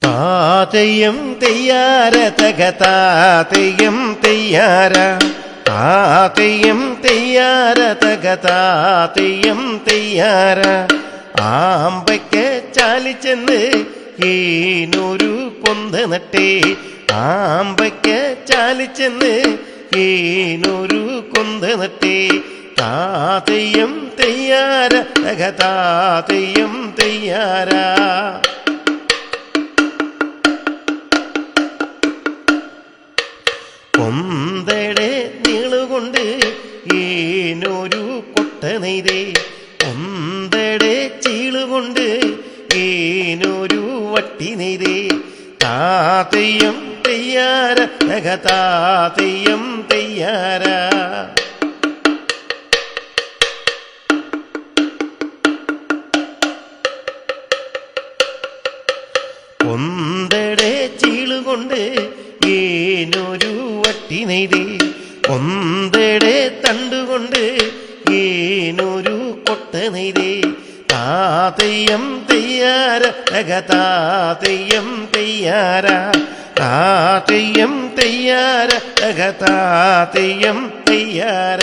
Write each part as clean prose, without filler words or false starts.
താതയ്യം തെയ്യാര തക താതയ്യം തെയ്യാര താതയ്യം തെയ്യാര തക താതയ്യം തെയ്യാര ആമ്പയ്ക്ക് ചാലിച്ചെന്ന് ഏനൊരു പൊന്ത നട്ടേ ആമ്പയ്ക്ക് ചാലിച്ചെന്ന് ഏനൊരു കൊന്ത നട്ടേ താതയ്യം തെയ്യാര തക താതയ്യം തെയ്യാര കൊന്തയുടെ നീളുകൊണ്ട് ഏനൊരു കൊട്ട നെയ്തേ കൊന്തയുടെ ചീളുകൊണ്ട് ഏനൊരു വട്ടി നെയ്തേ താതയ്യം തെയ്യാര തക താതയ്യം തെയ്യാര കൊന്തയുടെ ചീളുകൊണ്ട് ഏനൊരു വട്ടി നെയ്തേ കൊന്തയുടെ തണ്ടുകൊണ്ട് ഏനൊരു കൊട്ട നെയ്തേ താതയ്യം തെയ്യാര തക താതയ്യം തെയ്യാര താതയ്യം തെയ്യാര തക താതയ്യം തെയ്യാര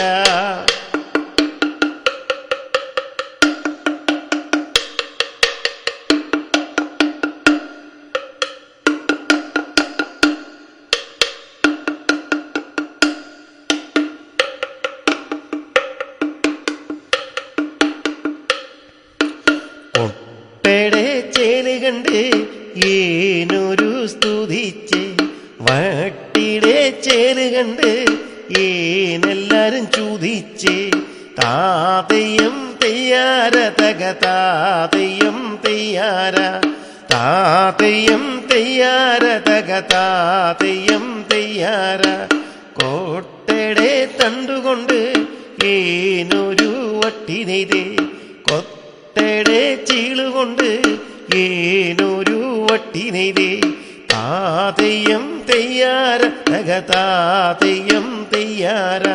കൊട്ടയുടെ ചേല് കണ്ട് ഏനൊരു സ്തുതിച്ച് വട്ടിയുടെ ചേല് കണ്ട് ഏനെല്ലാരും ചൂതിച്ച് താതയ്യം തെയ്യാര തക താതയ്യം തെയ്യാര താതയ്യം തെയ്യാര തക താതയ്യം തെയ്യാര കോട്ടയുടെ തണ്ടുകൊണ്ട് ഏനൊരു വട്ടി നെയ്തേ കൊട്ടയുടെ ചീളുകൊണ്ട് ഏനൊരു വട്ടി നെയ്തേ താതയ്യം തെയ്യാര തക താതയ്യം തെയ്യാര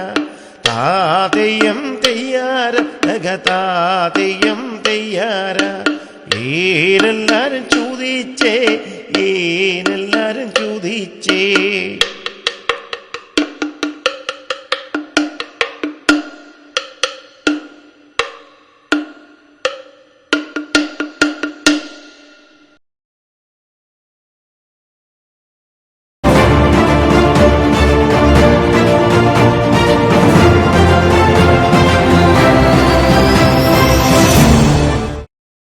താതയ്യം തെയ്യാര തക താതയ്യം തെയ്യാര ഏനെല്ലാരും ചൂതിച്ചേ ഏനെല്ലാരും ചൂതിച്ചേ